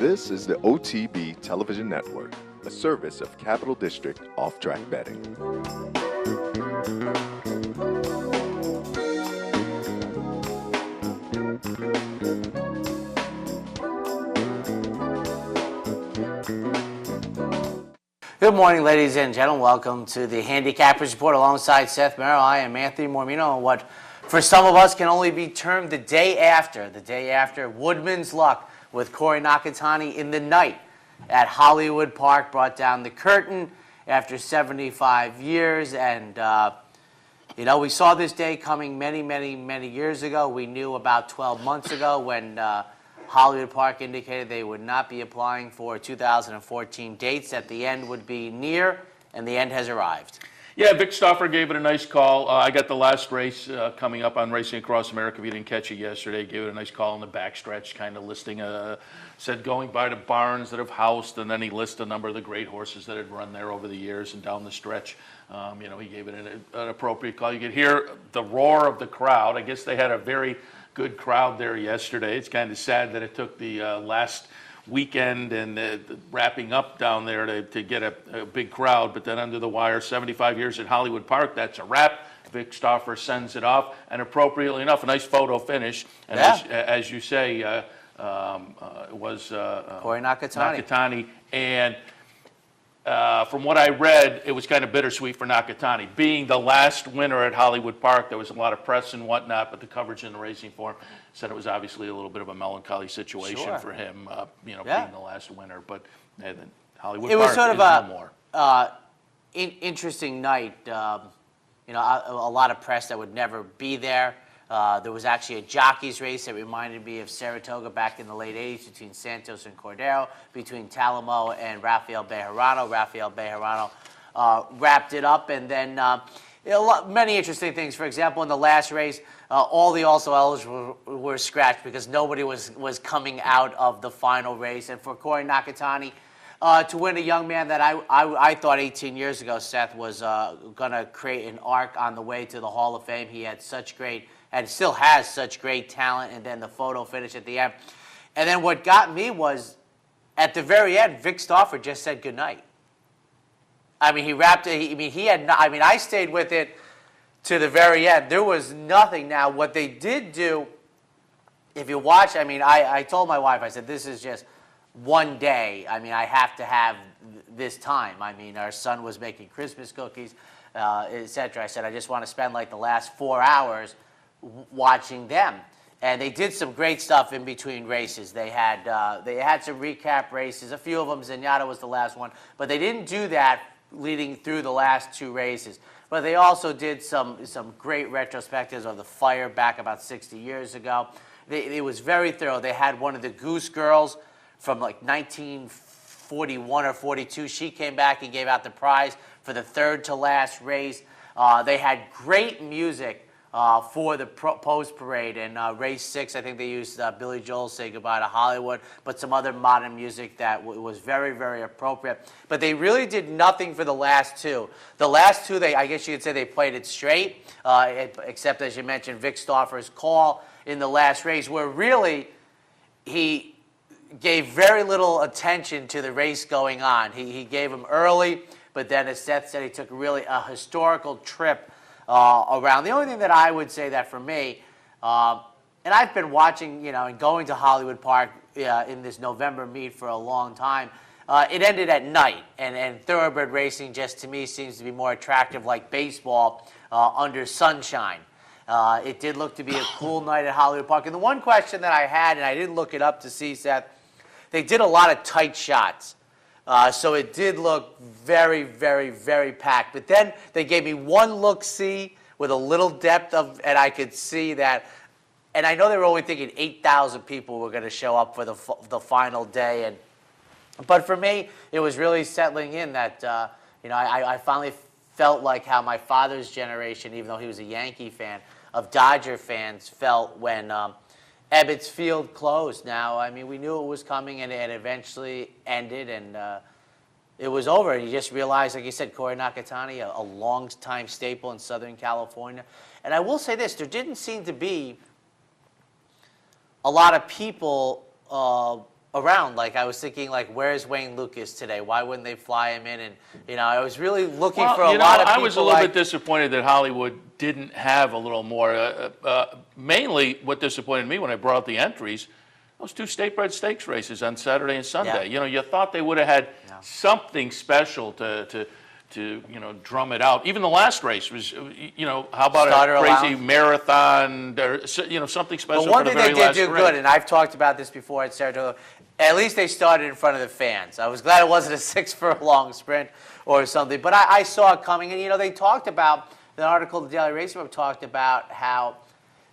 This is the OTB Television Network, a service of Capital District Off-Track Betting. Good morning, ladies and gentlemen. Welcome to the Handicappers Report alongside Seth Merrill. I am Anthony Mormino, and what for some of us can only be termed the day after Woodman's Luck with Corey Nakatani in the night at Hollywood Park brought down the curtain after 75 years. And, we saw this day coming many years ago. We knew about 12 months ago when Hollywood Park indicated they would not be applying for 2014 dates, that the end would be near, and the end has arrived. Yeah, Vic Stauffer gave it a nice call. I got the last race coming up on Racing Across America. If you didn't catch it yesterday, gave it a nice call in the backstretch, kind of listing, said going by the barns that have housed, and then he listed a number of the great horses that had run there over the years and down the stretch. He gave it an appropriate call. You could hear the roar of the crowd. I guess they had a very good crowd there yesterday. It's kind of sad that it took the last weekend and wrapping up down there to get a big crowd, but then under the wire, 75 years at Hollywood Park, that's a wrap. Vic Stauffer sends it off, and appropriately enough, a nice photo finish. And as you say, it was Corey Nakatani. And from what I read, it was kind of bittersweet for Nakatani. Being the last winner at Hollywood Park, there was a lot of press and whatnot, but the coverage in the Racing Form said it was obviously a little bit of a melancholy situation for him, being the last winner. But Hollywood Park was sort of no more. Interesting night. A lot of press that would never be there. There was actually a jockeys race that reminded me of Saratoga back in the late 80s between Santos and Cordero, between Talamo and Rafael Bejarano. Rafael Bejarano wrapped it up, and then many interesting things. For example, in the last race, all the also eligible were scratched because nobody was coming out of the final race. And for Corey Nakatani to win, a young man that I thought 18 years ago, Seth, was going to create an arc on the way to the Hall of Fame. He had such great, and still has such great talent, and then the photo finish at the end. And then what got me was, at the very end, Vic Stauffer just said goodnight. I mean, he wrapped it. I stayed with it to the very end. There was nothing. Now, what they did do, if you watch, I told my wife, I said, this is just one day. I have to have this time. Our son was making Christmas cookies, etc. I said, I just want to spend like the last 4 hours watching them. And they did some great stuff in between races. They had some recap races. A few of them, Zenyatta was the last one, but they didn't do that leading through the last two races. But they also did some great retrospectives of the fire back about 60 years ago. It was very thorough. They had one of the Goose Girls from like 1941 or 42. She came back and gave out the prize for the third to last race. They had great music for the post parade. And race 6, I think they used Billy Joel's Say Goodbye to Hollywood, but some other modern music that was very appropriate. But they really did nothing for the last two. The last two, I guess you could say they played it straight, except, as you mentioned, Vic Stauffer's call in the last race, where really he gave very little attention to the race going on. He gave him early, but then, as Seth said, he took really a historical trip around. The only thing that I would say that for me, and I've been watching, and going to Hollywood Park in this November meet for a long time, it ended at night, and thoroughbred racing just to me seems to be more attractive, like baseball under sunshine. It did look to be a cool night at Hollywood Park. And the one question that I had, and I didn't look it up to see, Seth, they did a lot of tight shots. So it did look very packed. But then they gave me one look-see with a little depth of, and I could see that. And I know they were only thinking 8,000 people were going to show up for the final day. But for me, it was really settling in that, I finally felt like how my father's generation, even though he was a Yankee fan, of Dodger fans felt when Ebbets Field closed. Now, we knew it was coming, and it eventually ended, and it was over. And you just realized, like you said, Corey Nakatani, a long-time staple in Southern California. And I will say this, there didn't seem to be a lot of people around. Like I was thinking, like, where's Wayne Lucas today? Why wouldn't they fly him in? And I was really looking for a lot of people. I was a little bit disappointed that Hollywood didn't have a little more. Mainly, what disappointed me when I brought out the entries, those 2 state-bred stakes races on Saturday and Sunday. Yeah. You thought they would have had something special to drum it out. Even the last race was, how about Starter a crazy allowance. marathon, or, something special But one for the thing very they did last do race. good, and I've talked about this before at Saratoga, at least they started in front of the fans. I was glad it wasn't a 6-furlong sprint or something, but I saw it coming. And, they talked about, the article the Daily Racing Report talked about how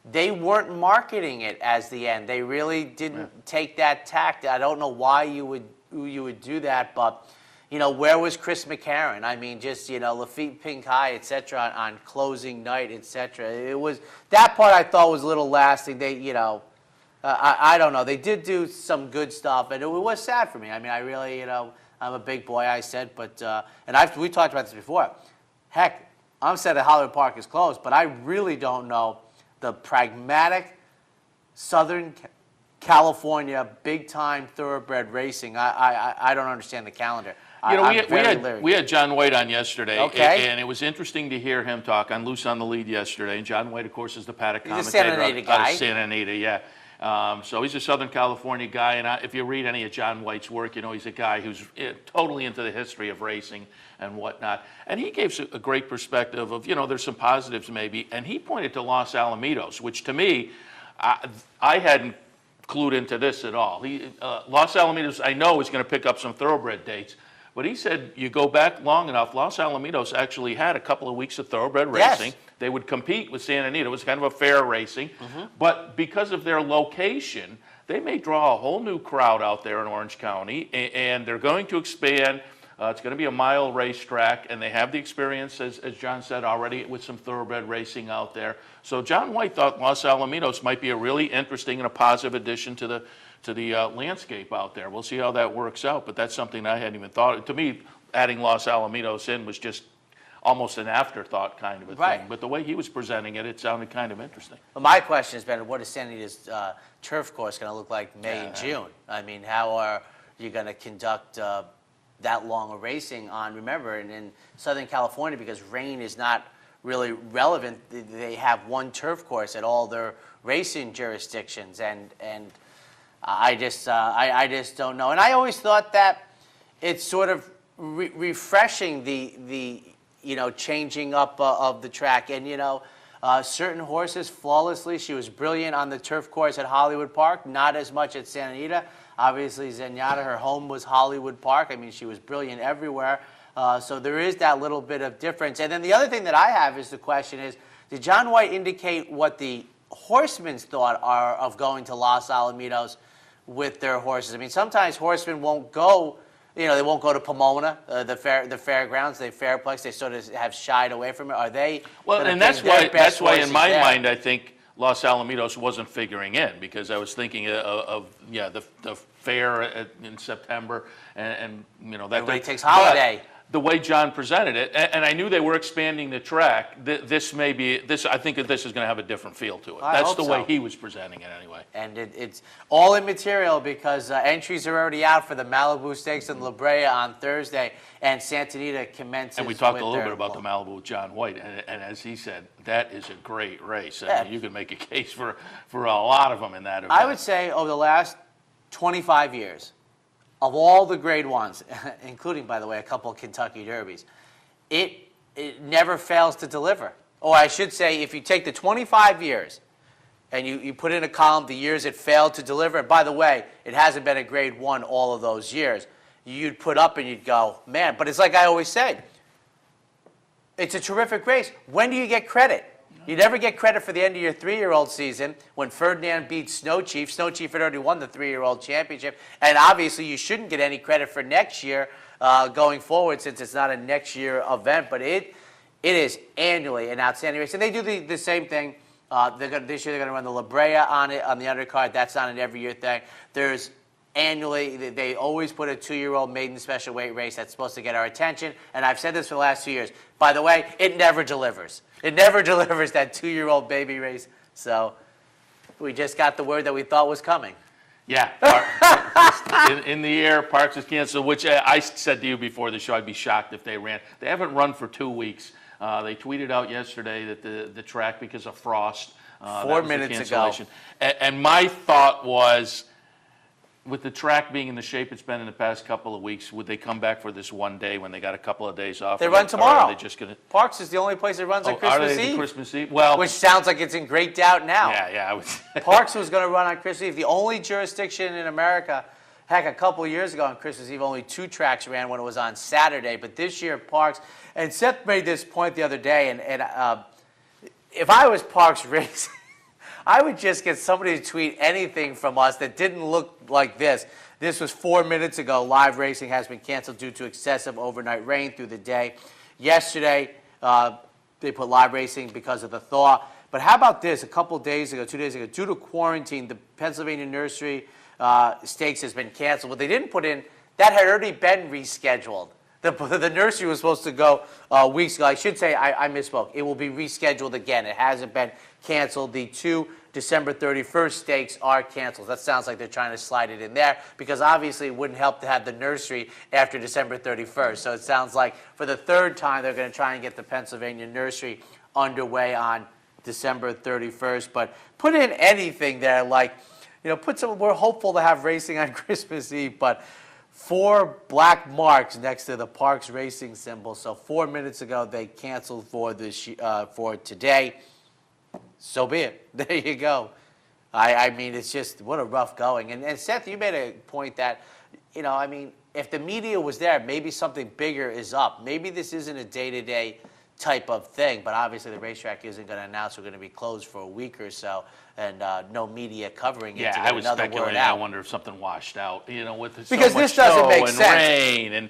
they weren't marketing it as the end. They really didn't take that tact. I don't know why you would do that, but where was Chris McCarron? I mean, just Lafitte Pink High, etc. On closing night, etc. It was that part I thought was a little lasting. They, I don't know. They did do some good stuff, and it was sad for me. I mean, I really, I'm a big boy, I said, but and we talked about this before. Heck, I'm sad that Hollywood Park is closed, but I really don't know the pragmatic Southern California big-time thoroughbred racing. I don't understand the calendar. We had John White on yesterday, Okay. and it was interesting to hear him talk on Loose on the Lead yesterday. And John White, of course, is the paddock He's a commentator Santa Anita out guy. of Santa Anita, yeah. So he's a Southern California guy, and if you read any of John White's work, he's a guy who's totally into the history of racing and whatnot. And he gave a great perspective of, there's some positives maybe, and he pointed to Los Alamitos, which to me, I hadn't clued into this at all. Los Alamitos, I know, is going to pick up some thoroughbred dates. But he said, you go back long enough, Los Alamitos actually had a couple of weeks of thoroughbred racing. Yes. They would compete with Santa Anita. It was kind of a fair racing. But because of their location, they may draw a whole new crowd out there in Orange County, and they're going to expand. It's going to be a mile racetrack, and they have the experience, as John said already, with some thoroughbred racing out there. So John White thought Los Alamitos might be a really interesting and a positive addition to the landscape out there. We'll see how that works out, but that's something I hadn't even thought of. To me, adding Los Alamitos in was just almost an afterthought kind of a thing. But the way he was presenting it, it sounded kind of interesting. Well, my question has been, what is Santa Anita's turf course going to look like May and June? I mean, how are you going to conduct that long of racing on, remember, in Southern California, because rain is not really relevant, they have one turf course at all their racing jurisdictions, and I just don't know. And I always thought that it's sort of refreshing the changing up of the track. And certain horses flawlessly. She was brilliant on the turf course at Hollywood Park, not as much at Santa Anita. Obviously, Zenyatta, her home was Hollywood Park. I mean, she was brilliant everywhere. So there is that little bit of difference. And then the other thing that I have is the question is, did John White indicate what the horsemen's thought are of going to Los Alamitos with their horses? I mean, sometimes horsemen won't go, they won't go to Pomona, the fairgrounds, the Fairplex. They sort of have shied away from it. Are they? Well, and that's why in my mind, I think Los Alamitos wasn't figuring in, because I was thinking of the fair in September, and that everybody takes holiday. The way John presented it, and I knew they were expanding the track. I think that this is going to have a different feel to it. That's the way he was presenting it anyway. And it's all immaterial because entries are already out for the Malibu Stakes in La Brea on Thursday, and Santa Anita commences. And we talked a little bit about the Malibu with John White, and as he said, that is a great race. I mean, you can make a case for a lot of them in that event. I would say over the last 25 years, of all the grade ones, including, by the way, a couple of Kentucky Derbies, it never fails to deliver. Or I should say, if you take the 25 years and you put in a column the years it failed to deliver, and by the way, it hasn't been a grade one all of those years, you'd put up and you'd go, man. But it's like I always say, it's a terrific race. When do you get credit? You never get credit for the end of your 3-year-old season when Ferdinand beat Snow Chief. Snow Chief had already won the 3-year-old championship. And obviously you shouldn't get any credit for next year going forward, since it's not a next year event. But it is annually an outstanding race. And they do the same thing. This year they're going to run the La Brea on the undercard. That's not an every year thing. There's annually, they always put a 2-year-old maiden special weight race that's supposed to get our attention. And I've said this for the last 2 years. By the way, it never delivers. It never delivers, that 2-year-old baby race. So we just got the word that we thought was coming. Yeah, in the air, Parks is canceled, which I said to you before the show, I'd be shocked if they ran. They haven't run for 2 weeks. They tweeted out yesterday that the track, because of frost, 4 minutes ago. And my thought was, with the track being in the shape it's been in the past couple of weeks, would they come back for this one day when they got a couple of days off? They run tomorrow. Or are they just going to? Parks is the only place that runs on Christmas Are they Eve. Christmas Eve? Well, which sounds like it's in great doubt now. Yeah. Parks was going to run on Christmas Eve. The only jurisdiction in America, heck, a couple of years ago on Christmas Eve, only 2 tracks ran when it was on Saturday. But this year, Parks, and Seth made this point the other day, and if I was Parks Racing, I would just get somebody to tweet anything from us that didn't look like this. This was 4 minutes ago. Live racing has been canceled due to excessive overnight rain through the day. Yesterday, they put live racing because of the thaw. But how about this? A couple days ago, 2 days ago, due to quarantine, the Pennsylvania Nursery Stakes has been canceled. What they didn't put in, that had already been rescheduled. The nursery was supposed to go weeks ago. I should say, I misspoke. It will be rescheduled again. It hasn't been canceled. The 2 December 31st stakes are canceled. That sounds like they're trying to slide it in there because obviously it wouldn't help to have the nursery after December 31st. So it sounds like for the 3rd time they're going to try and get the Pennsylvania Nursery underway on December 31st. But put in anything there like, put some, we're hopeful to have racing on Christmas Eve, but 4 black marks next to the Parks Racing symbol. So 4 minutes ago they canceled for today. So be it. There you go. I mean, it's just, what a rough going. And Seth, you made a point that, if the media was there, maybe something bigger is up. Maybe this isn't a day-to-day type of thing, but obviously the racetrack isn't going to announce we're going to be closed for a week or so, and no media covering it to get I was another speculating. word out. I wonder if something washed out, with because so much this doesn't snow make and sense. rain, and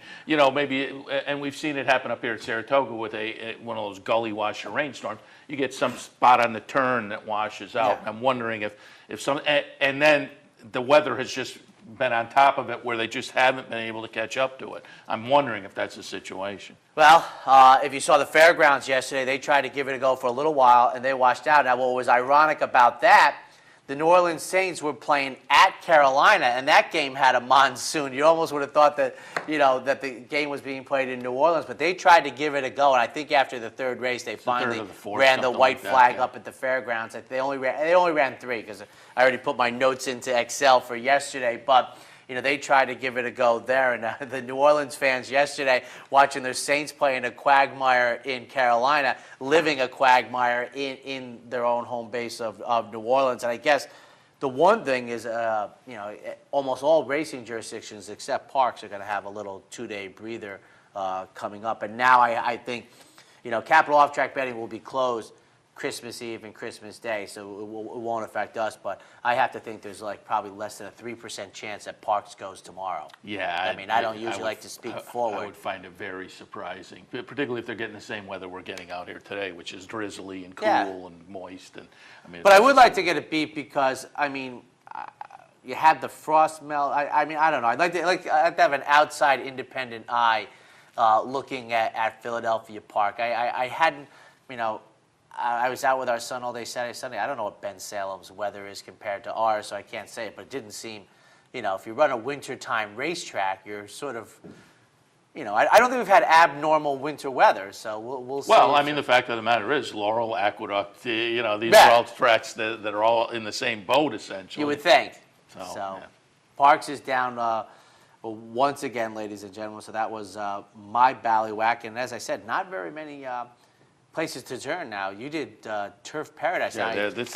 maybe, and we've seen it happen up here at Saratoga with one of those gully washer rainstorms. You get some spot on the turn that washes out. Yeah. I'm wondering if some, and then the weather has just been on top of it where they just haven't been able to catch up to it. I'm wondering if that's the situation. Well, if you saw the fairgrounds yesterday, they tried to give it a go for a little while, and they washed out. Now, what was ironic about that, the New Orleans Saints were playing at Carolina, and that game had a monsoon. You almost would have thought that, that the game was being played in New Orleans, but they tried to give it a go, and I think after the 3rd race, they finally ran the white flag up at the fairgrounds. They only ran 3 because I already put my notes into Excel for yesterday, but they tried to give it a go there, and the New Orleans fans yesterday watching their Saints playing a quagmire in Carolina, living a quagmire in their own home base of New Orleans. And I guess the one thing is, almost all racing jurisdictions except Parks are going to have a little 2-day breather coming up. And now I think, capital off-track betting will be closed Christmas Eve and Christmas Day, so it won't affect us. But I have to think there's probably less than a 3% chance that Parks goes tomorrow. Yeah, I don't usually like to speak forward. I would find it very surprising, particularly if they're getting the same weather we're getting out here today, which is drizzly and cool and moist. And but I would like to get it beat because you had the frost melt. I don't know. I'd like to have an outside independent eye looking at Philadelphia Park. I hadn't, I was out with our son all day Saturday, Sunday. I don't know what Ben Salem's weather is compared to ours, so I can't say it. But it didn't seem, if you run a wintertime racetrack, you're sort of, I don't think we've had abnormal winter weather. So we'll see. Well, the fact of the matter is, Laurel, Aqueduct, these are all tracks that are all in the same boat, essentially. You would think. So yeah. Parks is down once again, ladies and gentlemen. So that was my ballywhack. And as I said, not very many places to turn now. You did Turf Paradise. Yeah, did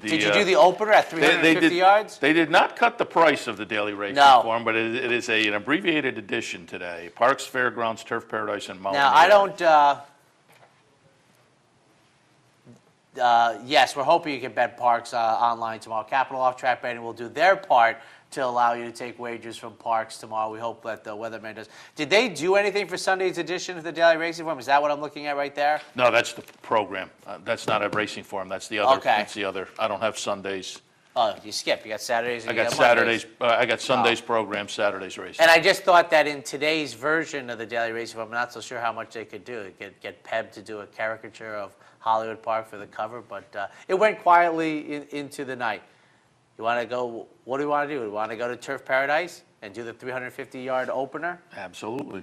you do the opener at 350 yards? They did not cut the price of the daily racing form, but it is an abbreviated edition today. Parks Fairgrounds Turf Paradise in Mount. Now, I don't... yes, we're hoping you can bet Parks online tomorrow. Capital Off-Track Betting will do their part to allow you to take wagers from Parks tomorrow. We hope that the weatherman does. Did they do anything for Sunday's edition of the Daily Racing Form? Is that what I'm looking at right there? No, that's the program. That's not a racing form. That's the other. Okay. That's the other. I don't have Sundays. Oh, you skip. You got Saturdays. And I got Saturdays. I got Sundays program, Saturdays racing. And I just thought that in today's version of the Daily Racing Form, I'm not so sure how much they could do. Get Peb to do a caricature of Hollywood Park for the cover, but it went quietly into the night. You want to go, what do you want to do? Do you want to go to Turf Paradise and do the 350-yard opener? Absolutely.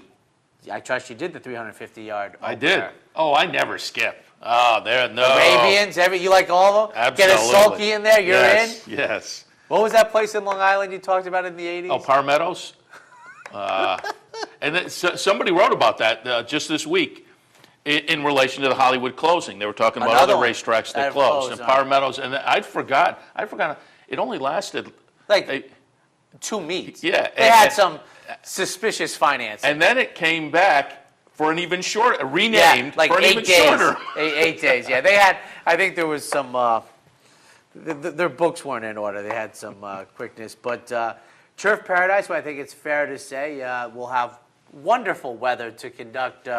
I trust you did the 350-yard opener. I did. Oh, I never skip. Oh, there, no. Arabians, you like all of them? Absolutely. Get a sulky in there, you're yes, in? Yes. What was that place in Long Island you talked about in the 80s? Oh, Par Meadows? And then somebody wrote about that just this week in relation to the Hollywood closing. They were talking about Another other one racetracks that that closed. closed, And Par Meadows, and I forgot. It only lasted like 2 meets. Yeah, They had some suspicious financing. and then it came back for an even shorter, renamed like for an 8 even days. shorter. 8 days, yeah. They had, I think there was some, their books weren't in order. They had some quickness. But Turf Paradise, well, I think it's fair to say, will have wonderful weather to conduct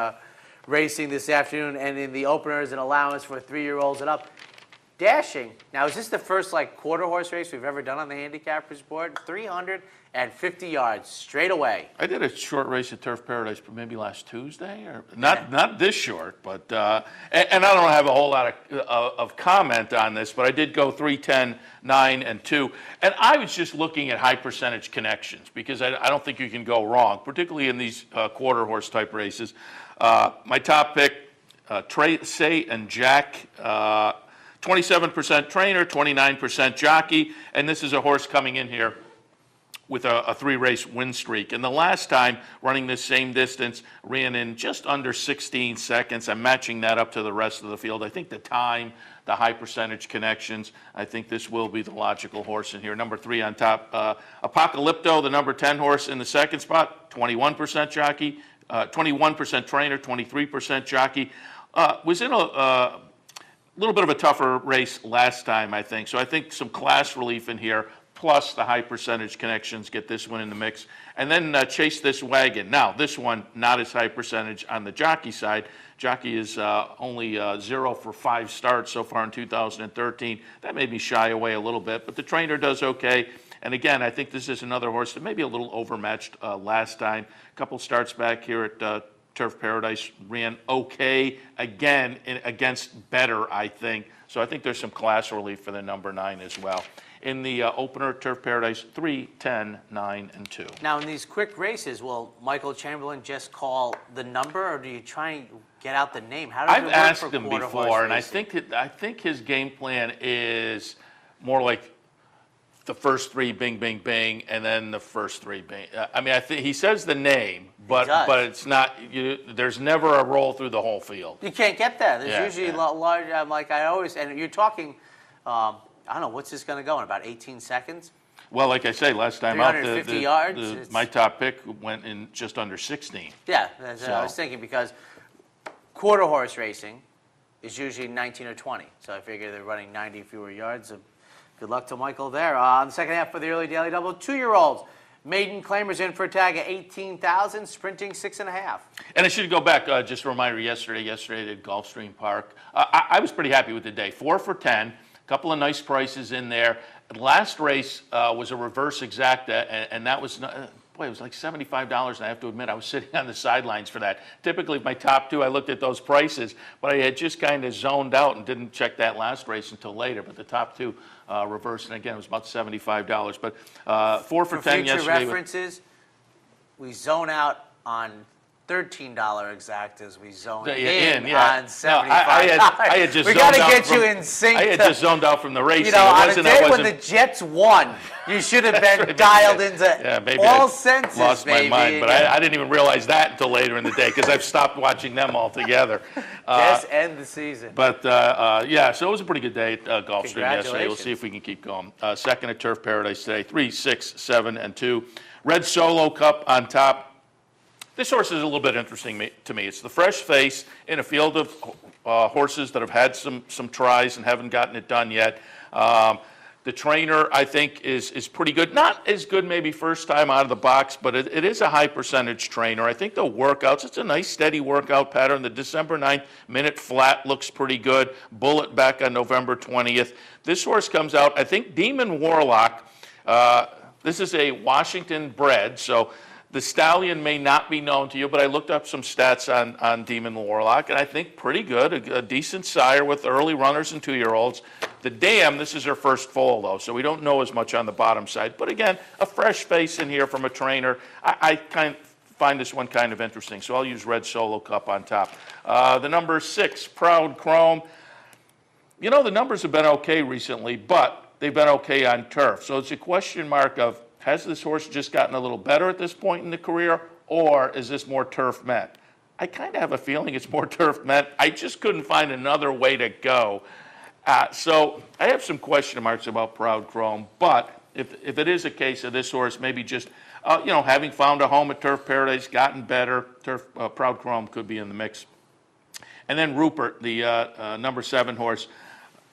racing this afternoon. And in the openers, an allowance for 3-year-olds and up. Dashing. Now, is this the first quarter horse race we've ever done on the Handicappers Report? 350 yards straight away. I did a short race at Turf Paradise, maybe last Tuesday, or not this short, but and I don't have a whole lot of comment on this, but I did go 3:10, 9, and 2, and I was just looking at high percentage connections because I don't think you can go wrong, particularly in these quarter horse type races. My top pick, Say and Jack. 27% trainer, 29% jockey, and this is a horse coming in here with a 3-race win streak. And the last time running this same distance, ran in just under 16 seconds. I'm matching that up to the rest of the field. I think the time, the high percentage connections, I think this will be the logical horse in here. Number 3 on top, Apocalypto, the number 10 horse in the second spot, 21% jockey, 21% trainer, 23% jockey. Was in a little bit of a tougher race last time, I think. So I think some class relief in here, plus the high percentage connections, get this one in the mix. And then Chase This Wagon. Now, this one, not as high percentage on the jockey side. Jockey is only 0 for 5 starts so far in 2013. That made me shy away a little bit, but the trainer does okay. And again, I think this is another horse that maybe a little overmatched last time. A couple starts back here at Turf Paradise, ran okay again against better, I think. So I think there's some class relief for the number 9 as well. In the opener, Turf Paradise, 3, 10, 9, and 2. Now, in these quick races, will Michael Chamberlain just call the number, or do you try and get out the name? How does it I've work asked for him quarter before, horse and racing? I think his game plan is more like the first 3 bing, bing, bing, and then the first 3 bing. I mean, I think he says the name, but it's not. There's never a roll through the whole field. You can't get that. There's Yeah, usually yeah. large. I'm like, I always, and you're talking. I don't know, what's this going to go in about 18 seconds? Well, like I say, last time out, 350 yards. my top pick went in just under 16. Yeah, that's what I was thinking, because quarter horse racing is usually 19 or 20. So I figure they're running 90 fewer yards. So good luck to Michael there. On the second half for the early daily double, 2-year-olds. Maiden claimers in for a tag at 18,000, sprinting 6.5. And I should go back, just a reminder, yesterday at Gulfstream Park. I was pretty happy with the day. 4 for 10, a couple of nice prices in there. Last race was a reverse exacta, and that was, boy, it was like $75, and I have to admit, I was sitting on the sidelines for that. Typically, my top 2, I looked at those prices, but I had just kind of zoned out and didn't check that last race until later. But the top 2 reversed, and again, it was about $75. But 4 for 10 yesterday. For future references, we zone out on $13 exactas. We zone in on $75. No, I had just we zoned got to out get from, you in sync. I had just zoned out from the racing. You know, on a day I when the Jets won, you should have been dialed into all senses, lost baby. my mind, but I didn't even realize that until later in the day because I've stopped watching them altogether. Just end the season. But yeah, so it was a pretty good day at Gulfstream yesterday. We'll see if we can keep going. Second at Turf Paradise today, 3, 6, 7, and 2. Red Solo Cup on top. This horse is a little bit interesting to me. It's the fresh face in a field of horses that have had some tries and haven't gotten it done yet. The trainer, I think, is pretty good. Not as good maybe first time out of the box, but it is a high percentage trainer. I think the workouts, it's a nice steady workout pattern. The December 9th minute flat looks pretty good. Bullet back on November 20th. This horse comes out, I think Demon Warlock. This is a Washington bred, so The stallion may not be known to you, but I looked up some stats on Demon Warlock, and I think pretty good, a decent sire with early runners and 2-year-olds. The dam, this is her first foal, though, so we don't know as much on the bottom side. But again, a fresh face in here from a trainer. I kind of find this one kind of interesting, so I'll use Red Solo Cup on top. The number 6, Proud Chrome. You know, the numbers have been okay recently, but they've been okay on turf. So it's a question mark of, has this horse just gotten a little better at this point in the career, or is this more turf meant? I kind of have a feeling it's more turf meant. I just couldn't find another way to go. So I have some question marks about Proud Chrome, but if it is a case of this horse maybe just, having found a home at Turf Paradise, gotten better, Proud Chrome could be in the mix. And then Rupert, the number 7 horse.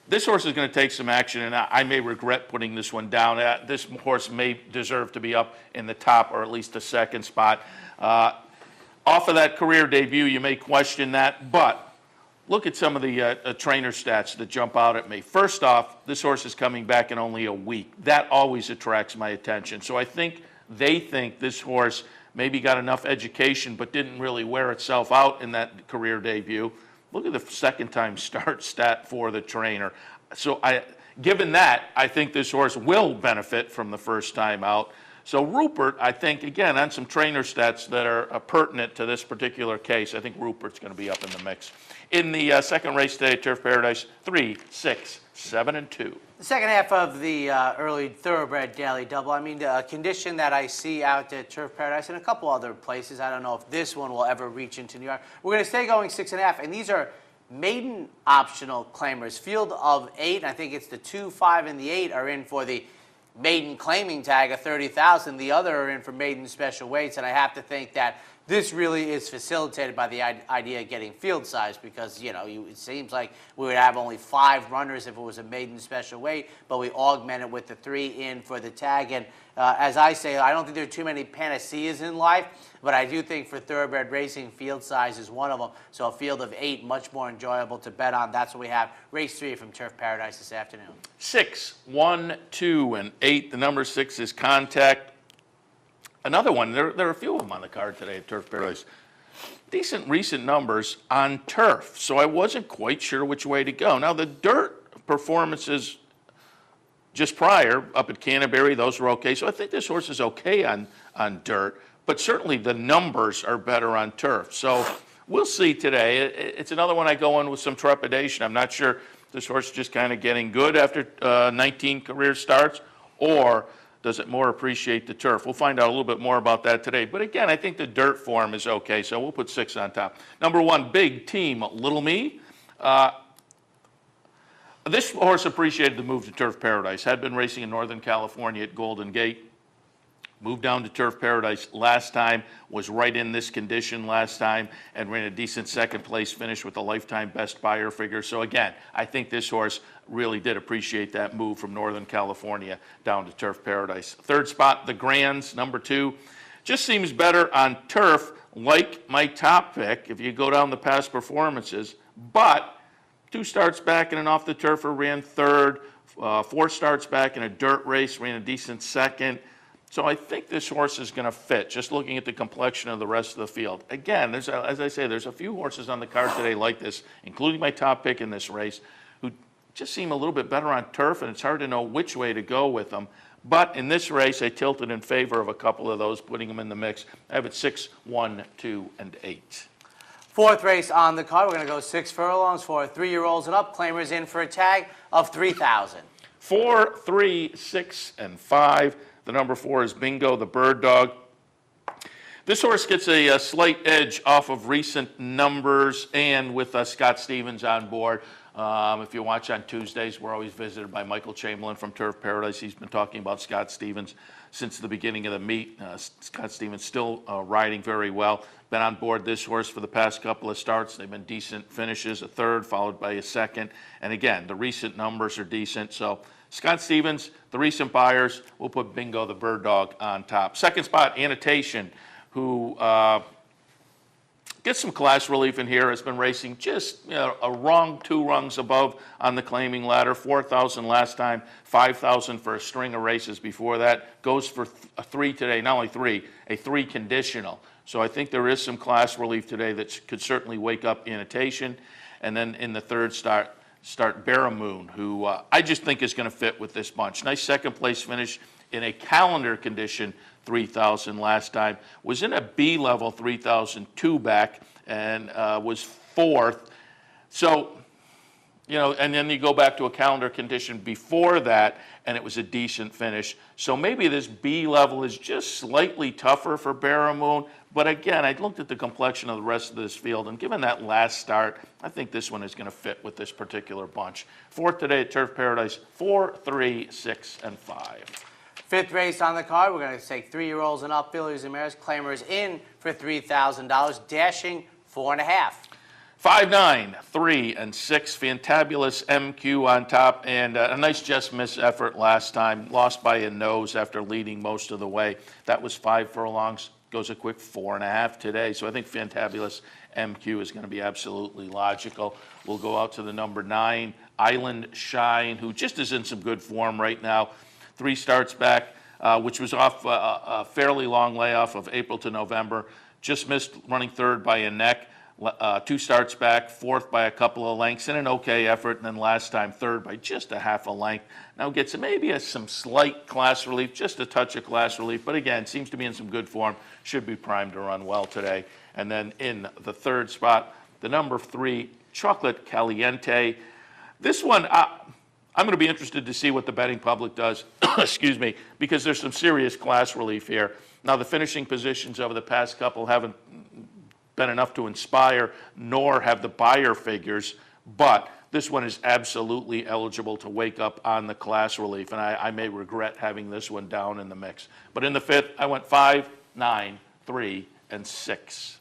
This horse is going to take some action, and I may regret putting this one down. This horse may deserve to be up in the top or at least the second spot. Off of that career debut, you may question that, but look at some of the trainer stats that jump out at me. First off, this horse is coming back in only a week. That always attracts my attention. So I think they think this horse maybe got enough education but didn't really wear itself out in that career debut. Look at the second-time start stat for the trainer. So given that, I think this horse will benefit from the first time out. So Rupert, I think, again, on some trainer stats that are pertinent to this particular case, I think Rupert's going to be up in the mix. In the second race today at Turf Paradise, 3, 6, 7, and 2. The second half of the early thoroughbred daily double, I mean, the condition that I see out at Turf Paradise and a couple other places, I don't know if this one will ever reach into New York. We're going to stay going 6.5, and these are maiden optional claimers. Field of 8, I think it's the 2, 5, and the 8 are in for the maiden claiming tag of 30,000. The other are in for maiden special weights, and I have to think that this really is facilitated by the idea of getting field size because, it seems like we would have only 5 runners if it was a maiden special weight, but we augment it with the 3 in for the tag. And as I say, I don't think there are too many panaceas in life, but I do think for thoroughbred racing, field size is one of them. So a field of 8, much more enjoyable to bet on. That's what we have. Race 3 from Turf Paradise this afternoon. 6, 1, 2, and 8. The number 6 is Contact. Another one, there are a few of them on the card today at Turf Paradise. Decent recent numbers on turf, so I wasn't quite sure which way to go. Now, the dirt performances just prior up at Canterbury, those were okay. So I think this horse is okay on dirt, but certainly the numbers are better on turf. So we'll see today. It's another one I go in with some trepidation. I'm not sure this horse is just kind of getting good after 19 career starts, or does it more appreciate the turf? We'll find out a little bit more about that today. But again, I think the dirt form is okay, so we'll put 6 on top. Number 1, Big Team Little Me. This horse appreciated the move to Turf Paradise. Had been racing in Northern California at Golden Gate. Moved down to Turf Paradise last time, was right in this condition last time, and ran a decent second place finish with a lifetime best buyer figure. So again, I think this horse really did appreciate that move from Northern California down to Turf Paradise. Third spot, the Grands, number 2. Just seems better on turf, like my top pick, if you go down the past performances, but 2 starts back in an off the turfer, ran third, 4 starts back in a dirt race, ran a decent second. So I think this horse is going to fit, just looking at the complexion of the rest of the field. Again, as I say, there's a few horses on the card today like this, including my top pick in this race, who just seem a little bit better on turf, and it's hard to know which way to go with them. But in this race, I tilted in favor of a couple of those, putting them in the mix. I have it 6, 1, 2, and 8. Fourth race on the card. We're going to go 6 furlongs for 3-year-olds and up. Claimers in for a tag of 3,000. 4, 3, 6, and 5. The number 4 is Bingo, the Bird Dog. This horse gets a slight edge off of recent numbers and with Scott Stevens on board. If you watch on Tuesdays, we're always visited by Michael Chamberlain from Turf Paradise. He's been talking about Scott Stevens since the beginning of the meet. Scott Stevens still riding very well. Been on board this horse for the past couple of starts. They've been decent finishes, a third followed by a second. And again, the recent numbers are decent. So Scott Stevens, the recent buyers, we'll put Bingo, the Bird Dog, on top. Second spot, Annotation, who get some class relief in here. Has been racing just a rung, 2 rungs above on the claiming ladder. 4,000 last time, 5,000 for a string of races before that. Goes for a 3 today, not only 3, a 3 conditional. So I think there is some class relief today that could certainly wake up Imitation. And then in the third start Barramoon, who I just think is going to fit with this bunch. Nice second place finish in a calendar condition, 3,000 last time. Was in a B level 3,002 back and was 4th. So, and then you go back to a calendar condition before that, and it was a decent finish. So maybe this B level is just slightly tougher for Barramoon. But again, I looked at the complexion of the rest of this field, and given that last start, I think this one is going to fit with this particular bunch. 4th today at Turf Paradise, 4, 3, 6, and 5. 5th race on the card, we're going to take 3-year-olds and up, fillies and mares. Claimers in for $3,000, dashing 4.5. 5, 9, 3, and 6. Fantabulous MQ on top, and a nice just miss effort last time. Lost by a nose after leading most of the way. That was 5 furlongs. Goes a quick 4.5 today. So I think Fantabulous MQ is going to be absolutely logical. We'll go out to the number 9, Island Shine, who just is in some good form right now. 3 starts back, which was off a fairly long layoff of April to November. Just missed running 3rd by a neck. 2 starts back, 4th by a couple of lengths, and an okay effort, and then last time 3rd by just a half a length. Now gets maybe some slight class relief, just a touch of class relief, but again, seems to be in some good form, should be primed to run well today. And then in the 3rd spot, the number 3, Chocolate Caliente. This one, I'm going to be interested to see what the betting public does, excuse me, because there's some serious class relief here. Now the finishing positions over the past couple haven't been enough to inspire, nor have the buyer figures, but this one is absolutely eligible to wake up on the class relief, and I may regret having this one down in the mix. But in the 5th, I went 5, 9, 3, and 6.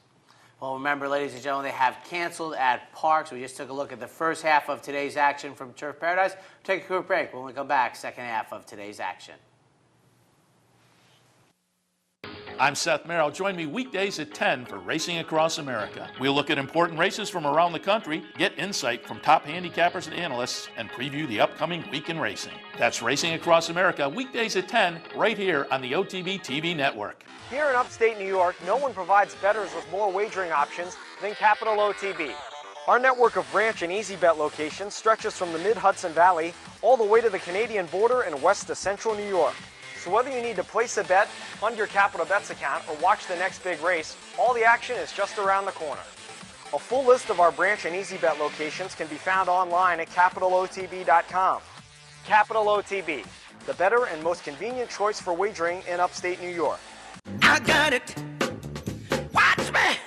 Well, remember, ladies and gentlemen, they have canceled at Parks. We just took a look at the first half of today's action from Turf Paradise. Take a quick break. When we come back, second half of today's action. I'm Seth Merrill. Join me weekdays at 10 for Racing Across America. We'll look at important races from around the country, get insight from top handicappers and analysts, and preview the upcoming week in racing. That's Racing Across America, weekdays at 10, right here on the OTB TV network. Here in upstate New York, no one provides bettors with more wagering options than Capital OTB. Our network of branch and easy bet locations stretches from the mid-Hudson Valley all the way to the Canadian border and west to central New York. So whether you need to place a bet, fund your Capital Bets account, or watch the next big race, all the action is just around the corner. A full list of our branch and easy bet locations can be found online at capitalotb.com. Capital OTB, the better and most convenient choice for wagering in upstate New York. I got it. Watch me.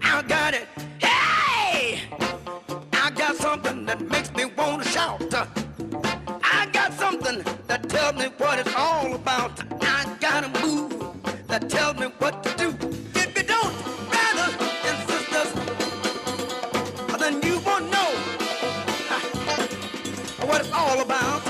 I got it. Hey! I got something that makes me want to shout. I got something that tells me what it's all about. I got a move that tells me what to do. If you don't, brothers and sisters, then you won't know what it's all about.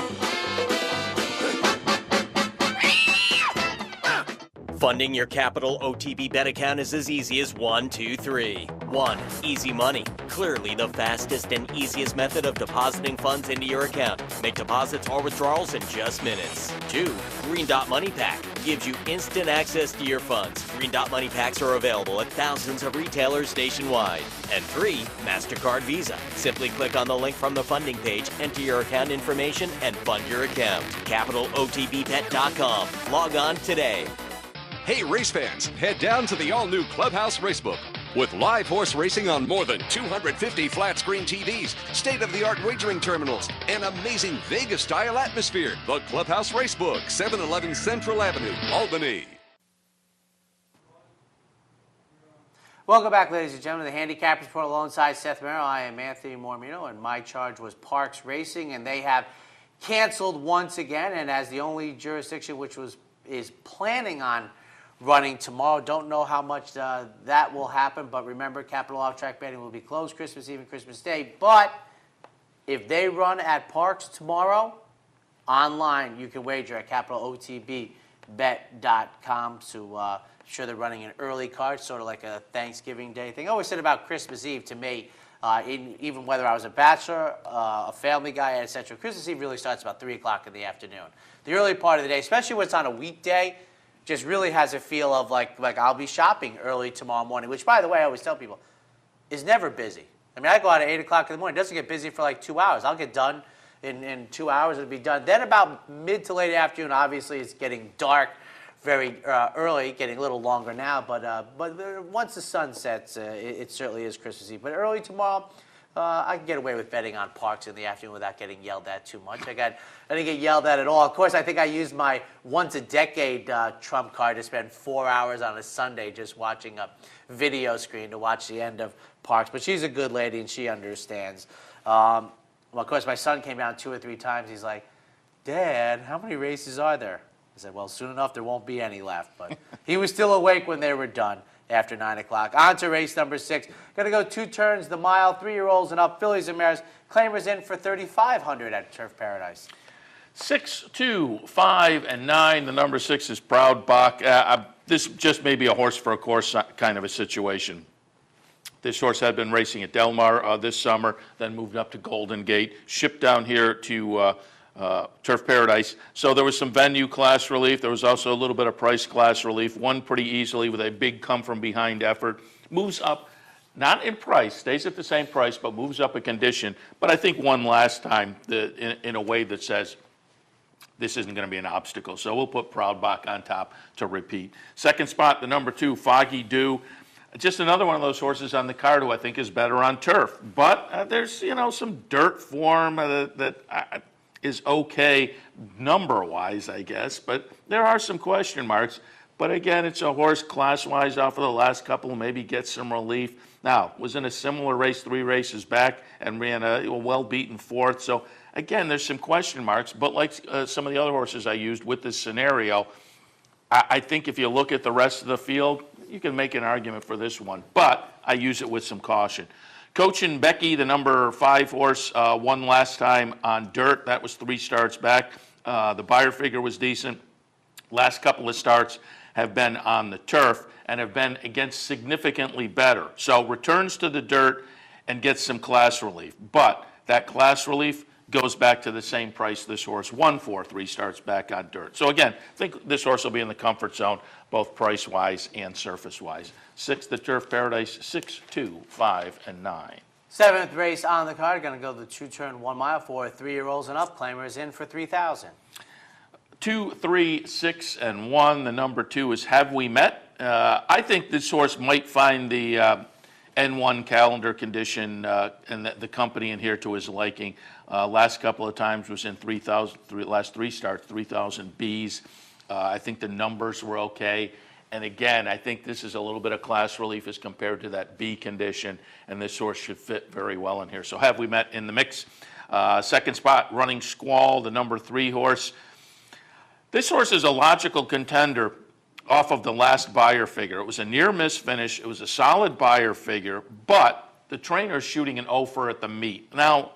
Funding your Capital OTB bet account is as easy as 1, 2, 3. 1. Easy Money. Clearly the fastest and easiest method of depositing funds into your account. Make deposits or withdrawals in just minutes. 2. Green Dot Money Pack. Gives you instant access to your funds. Green Dot Money Packs are available at thousands of retailers nationwide. And 3. MasterCard Visa. Simply click on the link from the funding page, enter your account information, and fund your account. CapitalOTBBet.com. Log on today. Hey race fans, head down to the all-new Clubhouse Racebook. With live horse racing on more than 250 flat-screen TVs, state-of-the-art wagering terminals, and amazing Vegas-style atmosphere. The Clubhouse Racebook, 711 Central Avenue, Albany. Welcome back, ladies and gentlemen, to the Handicappers Report alongside Seth Merrill. I am Anthony Mormino, and my charge was Parks Racing, and they have canceled once again, and as the only jurisdiction which is planning on running tomorrow. Don't know how much that will happen, but remember, Capital Off-Track Betting will be closed Christmas Eve and Christmas Day. But if they run at Parks tomorrow, online, you can wager at HandicappsBet.com. So I'm sure they're running an early card, sort of like a Thanksgiving Day thing. I always said about Christmas Eve, to me, even whether I was a bachelor, a family guy, etc., Christmas Eve really starts about 3 o'clock in the afternoon. The early part of the day, especially when it's on a weekday, just really has a feel of like I'll be shopping early tomorrow morning, which, by the way, I always tell people, is never busy. I mean, I go out at 8 o'clock in the morning. It doesn't get busy for like 2 hours. I'll get done in 2 hours. It'll be done. Then about mid to late afternoon, obviously, it's getting dark very early, getting a little longer now. But once the sun sets, it certainly is Christmas Eve. But early tomorrow, I can get away with betting on parks in the afternoon without getting yelled at too much. I didn't get yelled at all. Of course, I think I used my once-a-decade trump card to spend 4 hours on a Sunday just watching a video screen to watch the end of parks. But she's a good lady, and she understands. Well, of course, my son came down 2 or 3 times. He's like, Dad, how many races are there? I said, well, soon enough, there won't be any left. But he was still awake when they were done after 9 o'clock. On to race number 6. Going to go 2 turns, the mile, 3-year-olds and up, fillies and mares. Claimers in for $3,500 at Turf Paradise. 6, 2, 5, and 9. The number 6 is Proud Bach. This just may be a horse for a course kind of a situation. This horse had been racing at Del Mar this summer, then moved up to Golden Gate, shipped down here to Turf Paradise. So there was some venue class relief. There was also a little bit of price class relief. Won pretty easily with a big come-from-behind effort. Moves up, not in price, stays at the same price, but moves up a condition. But I think won last time in a way that says this isn't going to be an obstacle. So we'll put Proud Bach on top to repeat. Second spot, the number 2, Foggy Dew. Just another one of those horses on the card who I think is better on turf. But there's, some dirt form that is okay number-wise, I guess. But there are some question marks. But again, it's a horse class-wise off of the last couple, maybe get some relief. Now, was in a similar race 3 races back and ran a well-beaten 4th. So again, there's some question marks. But like some of the other horses I used with this scenario, I think if you look at the rest of the field, you can make an argument for this one, but I use it with some caution. Coach and Becky, the number 5 horse, won last time on dirt. That was 3 starts back. The Beyer figure was decent. Last couple of starts have been on the turf and have been against significantly better. So returns to the dirt and gets some class relief. But that class relief goes back to the same price this horse won for 3 starts back on dirt. So again, I think this horse will be in the comfort zone, both price-wise and surface-wise. 6, the Turf Paradise, 6, 2, 5, and 9. 7th race on the card, going to go the 2-turn 1 mile for 3-year-olds and up. Claimers in for $3,000. 2, 3, 6, and 1. The number 2 is Have We Met? I think this horse might find the N1 calendar condition and the company in here to his liking. Last couple of times was in 3,000, last 3 starts, 3,000 Bs. I think the numbers were okay. And again, I think this is a little bit of class relief as compared to that B condition, and this horse should fit very well in here. So Have We Met in the mix. Second spot, Running Squall, the number 3 horse. This horse is a logical contender off of the last Beyer figure. It was a near-miss finish. It was a solid Beyer figure, but the trainer's shooting an 0 at the meet. Now,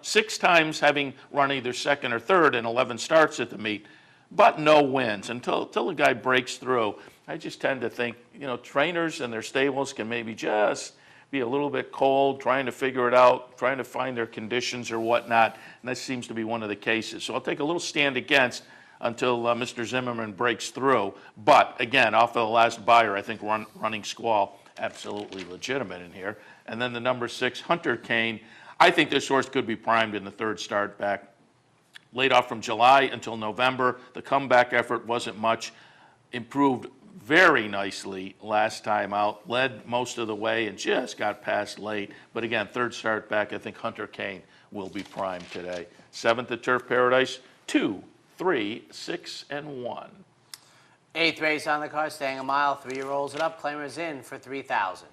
6 times having run either second or third and 11 starts at the meet, but no wins until the guy breaks through. I just tend to think, trainers and their stables can maybe just be a little bit cold, trying to figure it out, trying to find their conditions or whatnot, and that seems to be one of the cases. So I'll take a little stand against until Mr. Zimmerman breaks through. But again, off of the last Beyer, I think Running Squall, absolutely legitimate in here. And then the number 6, Hunter Kane. I think this horse could be primed in the 3rd start back. Laid off from July until November. The comeback effort wasn't much. Improved very nicely last time out. Led most of the way and just got past late. But again, 3rd start back, I think Hunter Kane will be primed today. 7th at Turf Paradise, 2, 3, 6, and 1. 8th race on the card, staying a mile, 3-year-olds and up. Claimers in for $3,000.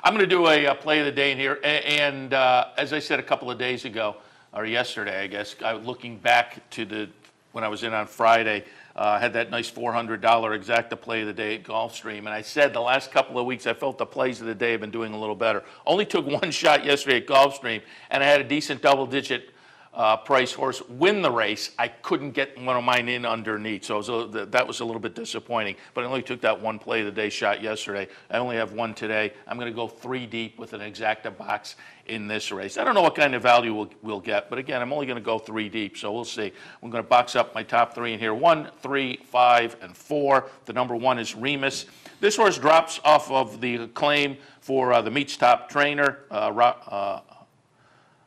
I'm going to do a play of the day in here. And as I said a couple of days ago, or yesterday, I guess, looking back to when I was in on Friday, had that nice $400 exacta play of the day at Gulfstream. And I said the last couple of weeks I felt the plays of the day have been doing a little better. Only took 1 shot yesterday at Gulfstream, and I had a decent double-digit price horse win the race. I couldn't get one of mine in underneath, so that was a little bit disappointing. But I only took that one play of the day shot yesterday. I only have one today. I'm going to go 3 deep with an exacta box in this race. I don't know what kind of value we'll get, but again, I'm only going to go 3 deep, so we'll see. I'm going to box up my top 3 in here: 1, 3, 5, and 4. The number 1 is Remus. This horse drops off of the claim for the Meets Top Trainer,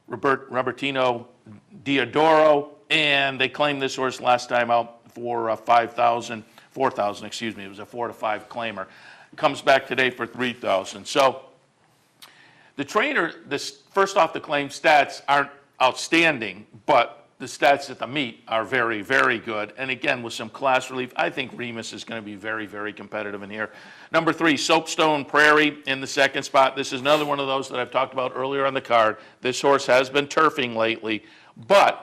Robertino Diodoro, and they claimed this horse last time out for 4,000, excuse me. It was a 4 to 5 claimer. Comes back today for 3,000. So the trainer, first off, the claim stats aren't outstanding, but the stats at the meet are very, very good. And again, with some class relief, I think Remus is going to be very, very competitive in here. Number 3, Soapstone Prairie in the 2nd spot. This is another one of those that I've talked about earlier on the card. This horse has been turfing lately, but